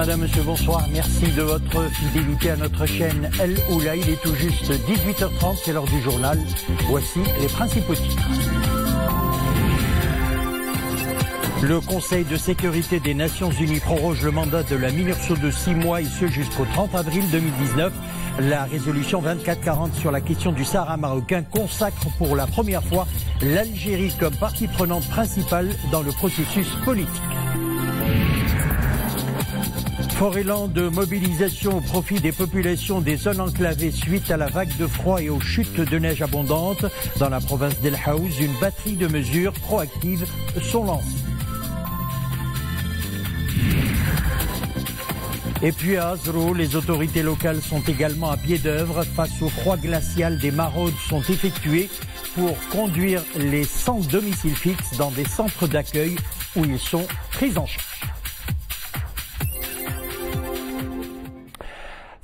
Madame, Monsieur, bonsoir. Merci de votre fidélité à notre chaîne El Oula. Il est tout juste 18h30, c'est l'heure du journal. Voici les principaux titres. Le Conseil de sécurité des Nations Unies proroge le mandat de la MINURSO de 6 mois et ce jusqu'au 30 avril 2019. La résolution 2440 sur la question du Sahara marocain consacre pour la première fois l'Algérie comme partie prenante principale dans le processus politique. Fort élan de mobilisation au profit des populations des zones enclavées suite à la vague de froid et aux chutes de neige abondantes. Dans la province d'El Haouz, une batterie de mesures proactives sont lancées. Et puis à Azro, les autorités locales sont également à pied d'œuvre. Face au froid glacial, des maraudes sont effectuées pour conduire les sans domicile fixe dans des centres d'accueil où ils sont pris en charge.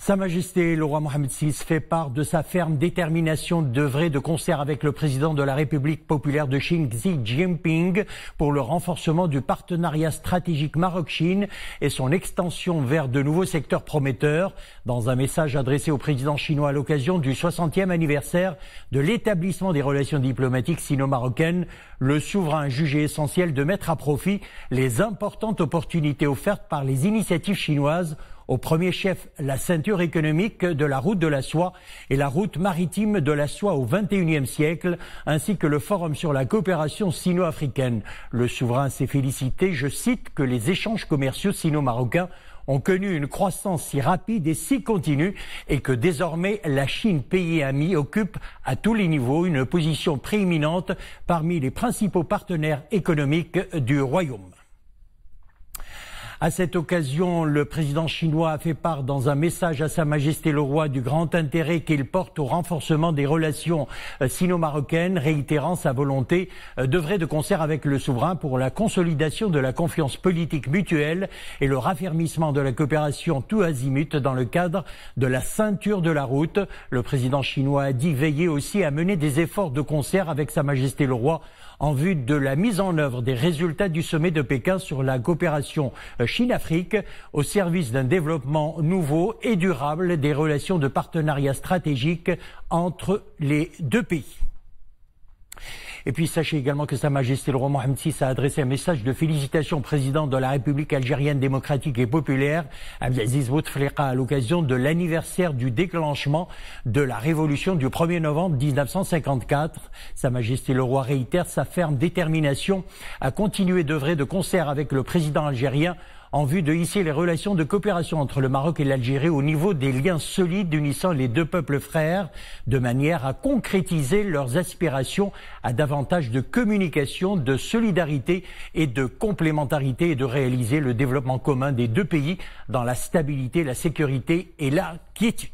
Sa Majesté le roi Mohammed VI fait part de sa ferme détermination d'œuvrer de concert avec le président de la République populaire de Chine, Xi Jinping, pour le renforcement du partenariat stratégique Maroc-Chine et son extension vers de nouveaux secteurs prometteurs. Dans un message adressé au président chinois à l'occasion du 60e anniversaire de l'établissement des relations diplomatiques sino-marocaines, le souverain a jugé essentiel de mettre à profit les importantes opportunités offertes par les initiatives chinoises. Au premier chef, la ceinture économique de la route de la soie et la route maritime de la soie au XXIe siècle, ainsi que le forum sur la coopération sino-africaine. Le souverain s'est félicité, je cite, que les échanges commerciaux sino-marocains ont connu une croissance si rapide et si continue et que désormais la Chine, pays ami, occupe à tous les niveaux une position prééminente parmi les principaux partenaires économiques du royaume. À cette occasion, le président chinois a fait part dans un message à Sa Majesté le roi du grand intérêt qu'il porte au renforcement des relations sino-marocaines, réitérant sa volonté d'œuvrer de concert avec le souverain pour la consolidation de la confiance politique mutuelle et le raffermissement de la coopération tout azimut dans le cadre de la ceinture de la route. Le président chinois a dit veiller aussi à mener des efforts de concert avec Sa Majesté le roi en vue de la mise en œuvre des résultats du sommet de Pékin sur la coopération Chine-Afrique au service d'un développement nouveau et durable des relations de partenariat stratégique entre les deux pays. Et puis sachez également que Sa Majesté le roi Mohammed VI a adressé un message de félicitations au président de la République algérienne démocratique et populaire, Abdelaziz Bouteflika, à l'occasion de l'anniversaire du déclenchement de la révolution du 1er novembre 1954. Sa Majesté le roi réitère sa ferme détermination à continuer d'œuvrer de concert avec le président algérien en vue de hisser les relations de coopération entre le Maroc et l'Algérie au niveau des liens solides unissant les deux peuples frères, de manière à concrétiser leurs aspirations à davantage de communication, de solidarité et de complémentarité et de réaliser le développement commun des deux pays dans la stabilité, la sécurité et la quiétude.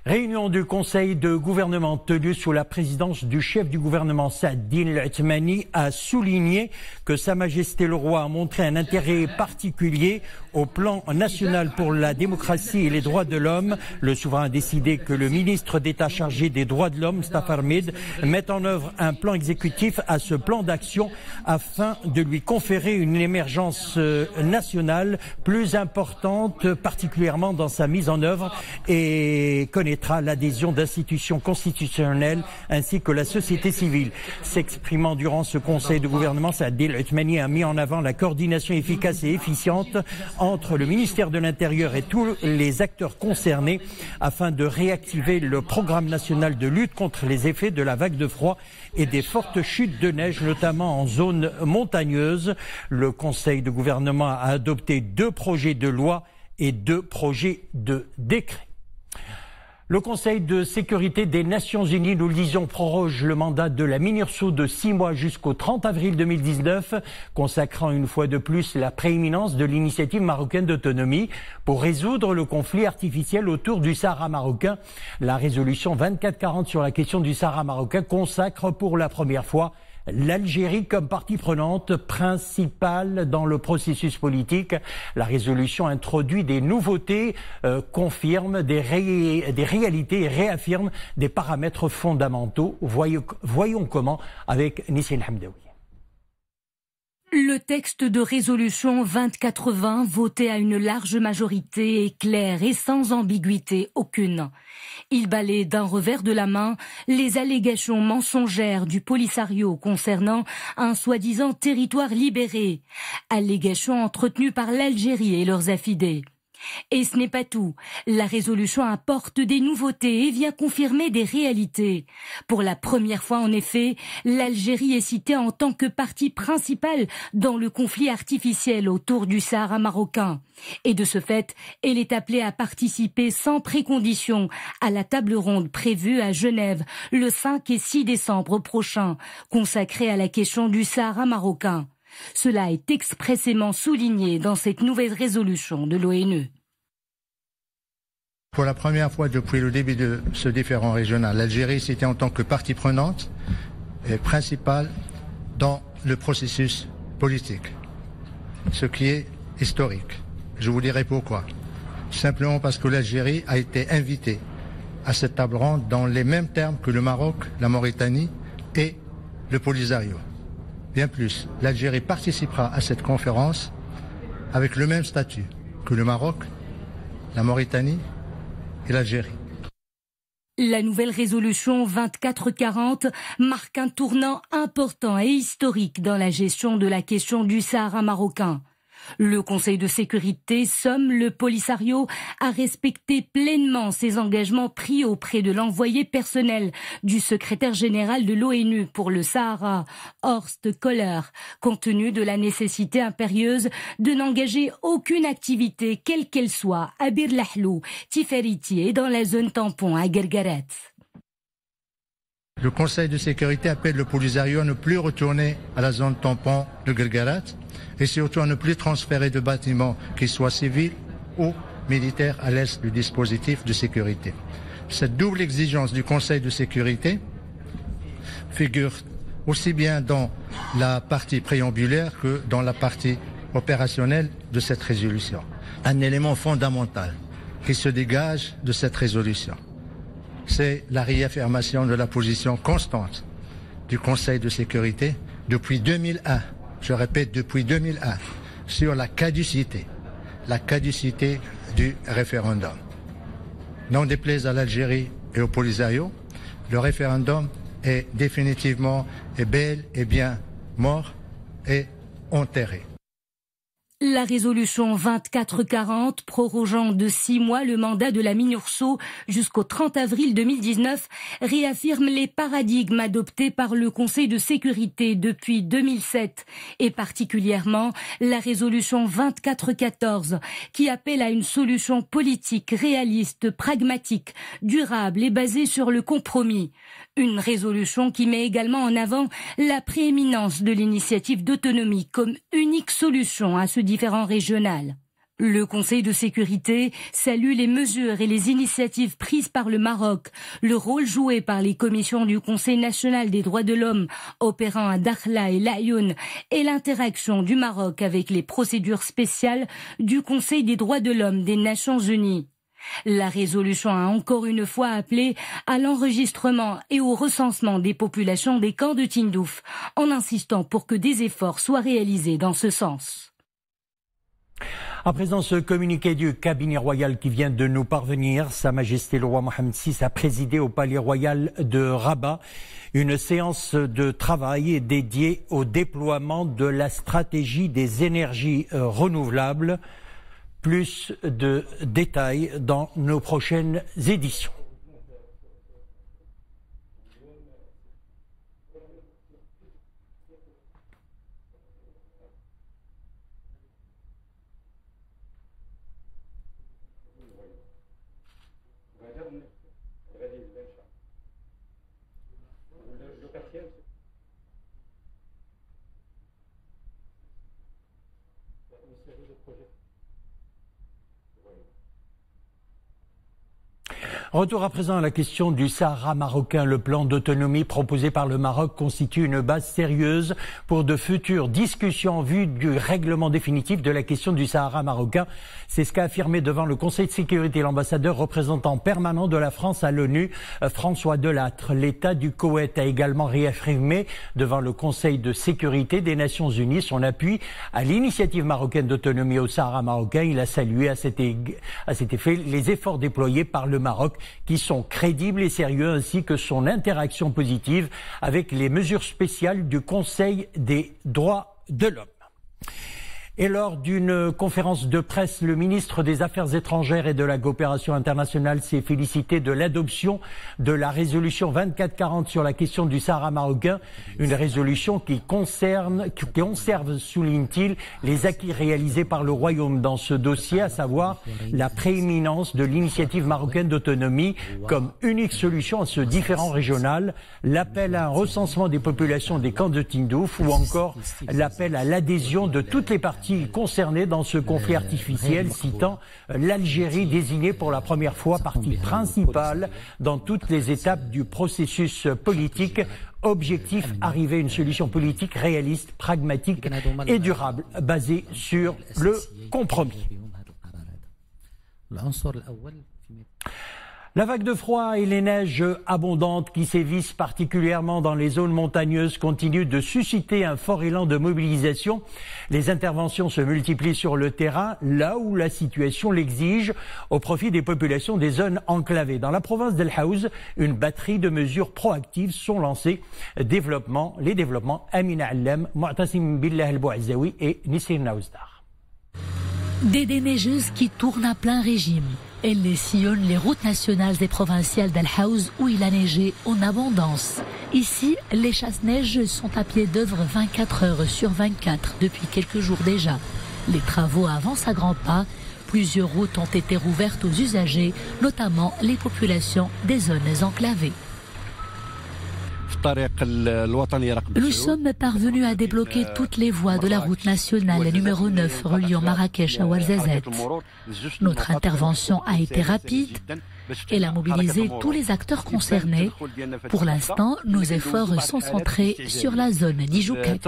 Réunion du Conseil de gouvernement tenue sous la présidence du chef du gouvernement Saad-Din Al-Othmani a souligné que Sa Majesté le roi a montré un intérêt particulier au plan national pour la démocratie et les droits de l'homme. Le souverain a décidé que le ministre d'État chargé des droits de l'homme, Mustafa Ahmed, mette en œuvre un plan exécutif à ce plan d'action afin de lui conférer une émergence nationale plus importante, particulièrement dans sa mise en œuvre, et connaîtra l'adhésion d'institutions constitutionnelles ainsi que la société civile. S'exprimant durant ce conseil de gouvernement, Saad-Din Al-Othmani a mis en avant la coordination efficace et efficiente entre le ministère de l'Intérieur et tous les acteurs concernés afin de réactiver le programme national de lutte contre les effets de la vague de froid et des fortes chutes de neige, notamment en zone montagneuse. Le conseil de gouvernement a adopté 2 projets de loi et 2 projets de décret. Le Conseil de sécurité des Nations Unies, nous le disions, proroge le mandat de la MINURSO de 6 mois jusqu'au 30 avril 2019, consacrant une fois de plus la prééminence de l'initiative marocaine d'autonomie pour résoudre le conflit artificiel autour du Sahara marocain. La résolution 2440 sur la question du Sahara marocain consacre pour la première fois l'Algérie comme partie prenante principale dans le processus politique. La résolution introduit des nouveautés, confirme des réalités et réaffirme des paramètres fondamentaux. Voyons comment avec Nissine Hamdaoui. Le texte de résolution 2080 voté à une large majorité est clair et sans ambiguïté aucune. Il balaie d'un revers de la main les allégations mensongères du Polisario concernant un soi-disant territoire libéré, allégations entretenues par l'Algérie et leurs affidés. Et ce n'est pas tout. La résolution apporte des nouveautés et vient confirmer des réalités. Pour la première fois, en effet, l'Algérie est citée en tant que partie principale dans le conflit artificiel autour du Sahara marocain. Et de ce fait, elle est appelée à participer sans précondition à la table ronde prévue à Genève le 5 et 6 décembre prochain, consacrée à la question du Sahara marocain. Cela est expressément souligné dans cette nouvelle résolution de l'ONU. Pour la première fois depuis le début de ce différend régional, l'Algérie est citée en tant que partie prenante et principale dans le processus politique, ce qui est historique. Je vous dirai pourquoi. Simplement parce que l'Algérie a été invitée à cette table ronde dans les mêmes termes que le Maroc, la Mauritanie et le Polisario. Bien plus, l'Algérie participera à cette conférence avec le même statut que le Maroc, la Mauritanie et l'Algérie. La nouvelle résolution 2440 marque un tournant important et historique dans la gestion de la question du Sahara marocain. Le Conseil de sécurité somme le Polisario à respecter pleinement ses engagements pris auprès de l'envoyé personnel du secrétaire général de l'ONU pour le Sahara, Horst Köhler, compte tenu de la nécessité impérieuse de n'engager aucune activité, quelle qu'elle soit, à Bir Lahlou, Tifariti et dans la zone tampon à Guerguerat. Le Conseil de sécurité appelle le Polisario à ne plus retourner à la zone tampon de Guerguerat et surtout à ne plus transférer de bâtiments, qu'ils soient civils ou militaires, à l'est du dispositif de sécurité. Cette double exigence du Conseil de sécurité figure aussi bien dans la partie préambulaire que dans la partie opérationnelle de cette résolution. Un élément fondamental qui se dégage de cette résolution, c'est la réaffirmation de la position constante du Conseil de sécurité depuis 2001, je répète depuis 2001, sur la caducité du référendum. Non déplaise à l'Algérie et au Polisario, le référendum est définitivement et bel et bien mort et enterré. La résolution 2440, prorogeant de 6 mois le mandat de la MINURSO jusqu'au 30 avril 2019, réaffirme les paradigmes adoptés par le Conseil de sécurité depuis 2007 et particulièrement la résolution 2414 qui appelle à une solution politique réaliste, pragmatique, durable et basée sur le compromis. Une résolution qui met également en avant la prééminence de l'initiative d'autonomie comme unique solution à ce différend régional. Le Conseil de sécurité salue les mesures et les initiatives prises par le Maroc, le rôle joué par les commissions du Conseil national des droits de l'homme opérant à Dakhla et Laayoune et l'interaction du Maroc avec les procédures spéciales du Conseil des droits de l'homme des Nations Unies. La résolution a encore une fois appelé à l'enregistrement et au recensement des populations des camps de Tindouf, en insistant pour que des efforts soient réalisés dans ce sens. À présent, ce communiqué du cabinet royal qui vient de nous parvenir, Sa Majesté le roi Mohammed VI a présidé au palais royal de Rabat une séance de travail dédiée au déploiement de la stratégie des énergies renouvelables. Plus de détails dans nos prochaines éditions. Retour à présent à la question du Sahara marocain. Le plan d'autonomie proposé par le Maroc constitue une base sérieuse pour de futures discussions en vue du règlement définitif de la question du Sahara marocain. C'est ce qu'a affirmé devant le Conseil de sécurité l'ambassadeur représentant permanent de la France à l'ONU, François Delattre. L'État du Koweït a également réaffirmé devant le Conseil de sécurité des Nations Unies son appui à l'initiative marocaine d'autonomie au Sahara marocain. Il a salué à cet effet les efforts déployés par le Maroc qui sont crédibles et sérieux, ainsi que son interaction positive avec les mesures spéciales du Conseil des droits de l'homme. Et lors d'une conférence de presse, le ministre des Affaires étrangères et de la coopération internationale s'est félicité de l'adoption de la résolution 2440 sur la question du Sahara marocain, une résolution qui conserve, souligne-t-il, les acquis réalisés par le Royaume dans ce dossier, à savoir la prééminence de l'initiative marocaine d'autonomie comme unique solution à ce différend régional, l'appel à un recensement des populations des camps de Tindouf ou encore l'appel à l'adhésion de toutes les parties concernés dans ce conflit artificiel, citant l'Algérie désignée pour la première fois partie principale dans toutes les étapes du processus politique. Objectif, arriver à une solution politique réaliste, pragmatique et durable, basée sur le compromis. La vague de froid et les neiges abondantes qui sévissent particulièrement dans les zones montagneuses continuent de susciter un fort élan de mobilisation. Les interventions se multiplient sur le terrain, là où la situation l'exige, au profit des populations des zones enclavées. Dans la province d'El Haouz, une batterie de mesures proactives sont lancées. Les développements Amina Allem, Mu'tasim Billah El-Bouazaoui et Nisir Naouzdar. Des déneigeuses qui tournent à plein régime. Elles sillonnent les routes nationales et provinciales d'El Haouz où il a neigé en abondance. Ici, les chasse-neige sont à pied d'œuvre 24 heures sur 24 depuis quelques jours déjà. Les travaux avancent à grands pas. Plusieurs routes ont été rouvertes aux usagers, notamment les populations des zones enclavées. Nous sommes parvenus à débloquer toutes les voies de la route nationale numéro 9 reliant Marrakech à Ouarzazate. Notre intervention a été rapide. Elle a mobilisé tous les acteurs concernés. Pour l'instant, nos efforts sont centrés sur la zone d'Ijoukak.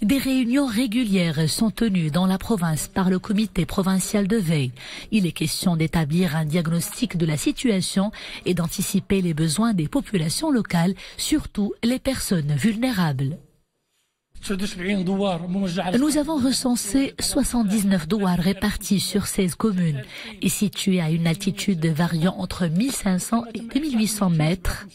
Des réunions régulières sont tenues dans la province par le comité provincial de veille. Il est question d'établir un diagnostic de la situation et d'anticiper les besoins des populations locales, surtout les personnes vulnérables. Nous avons recensé 79 douars répartis sur 16 communes et situés à une altitude variant entre 1500 et 2800 mètres.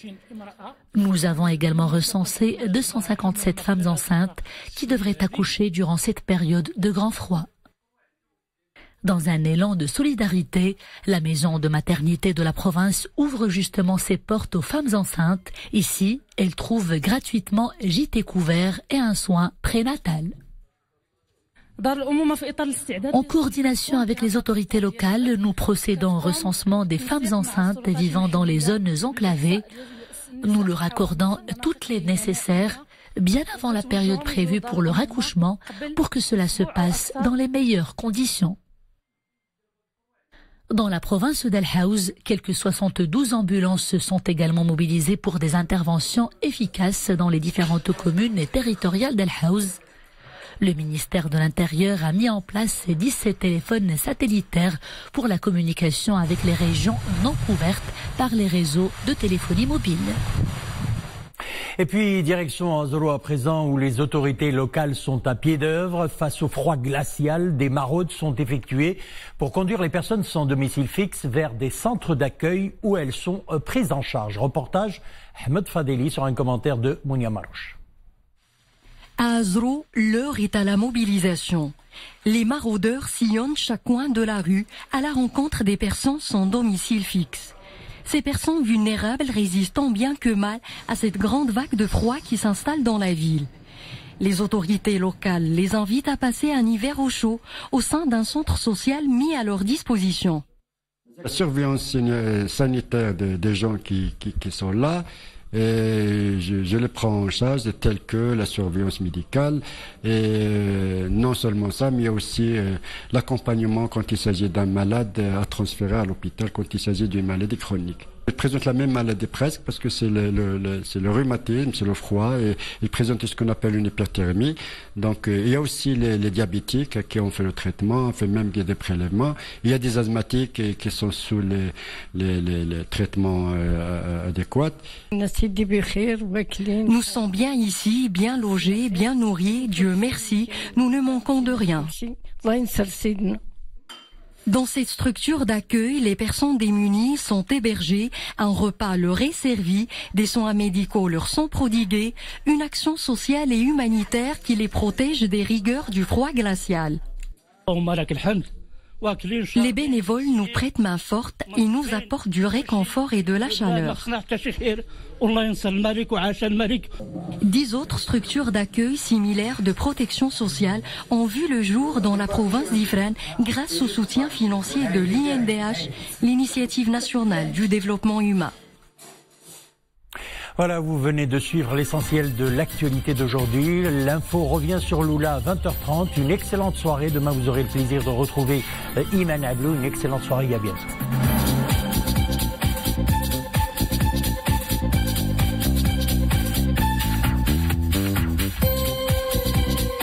Nous avons également recensé 257 femmes enceintes qui devraient accoucher durant cette période de grand froid. Dans un élan de solidarité, la maison de maternité de la province ouvre justement ses portes aux femmes enceintes. Ici, elles trouvent gratuitement gîte et couvert et un soin prénatal. En coordination avec les autorités locales, nous procédons au recensement des femmes enceintes vivant dans les zones enclavées. Nous leur accordons toutes les nécessaires bien avant la période prévue pour leur accouchement pour que cela se passe dans les meilleures conditions. Dans la province d'El Haouz, quelques 72 ambulances sont également mobilisées pour des interventions efficaces dans les différentes communes et territoriales d'El Haouz. Le ministère de l'Intérieur a mis en place 17 téléphones satellitaires pour la communication avec les régions non couvertes par les réseaux de téléphonie mobile. Et puis, direction Azoro à présent, où les autorités locales sont à pied d'œuvre. Face au froid glacial, des maraudes sont effectuées pour conduire les personnes sans domicile fixe vers des centres d'accueil où elles sont prises en charge. Reportage Ahmed Fadeli sur un commentaire de Mounia Marouche. À Azro, l'heure est à la mobilisation. Les maraudeurs sillonnent chaque coin de la rue à la rencontre des personnes sans domicile fixe. Ces personnes vulnérables résistent tant bien que mal à cette grande vague de froid qui s'installe dans la ville. Les autorités locales les invitent à passer un hiver au chaud au sein d'un centre social mis à leur disposition. La surveillance sanitaire des gens qui sont là Et je les prends en charge, telles que la surveillance médicale et non seulement ça, mais il y a aussi l'accompagnement quand il s'agit d'un malade à transférer à l'hôpital quand il s'agit d'une maladie chronique. Il présente la même maladie presque parce que c'est le rhumatisme, c'est le froid et il présente ce qu'on appelle une hyperthermie. Donc il y a aussi les diabétiques à qui on fait le traitement, on fait même des prélèvements. Il y a des asthmatiques qui sont sous les traitements adéquats. Nous sommes bien ici, bien logés, bien nourris, Dieu merci, nous ne manquons de rien. Dans cette structure d'accueil, les personnes démunies sont hébergées, un repas leur est servi, des soins médicaux leur sont prodigués, une action sociale et humanitaire qui les protège des rigueurs du froid glacial. Les bénévoles nous prêtent main forte et nous apportent du réconfort et de la chaleur. 10 autres structures d'accueil similaires de protection sociale ont vu le jour dans la province d'Ifrane grâce au soutien financier de l'INDH, l'Initiative nationale du développement humain. Voilà, vous venez de suivre l'essentiel de l'actualité d'aujourd'hui. L'info revient sur Lula à 20h30. Une excellente soirée. Demain, vous aurez le plaisir de retrouver Iman Ablou. Une excellente soirée et à bientôt.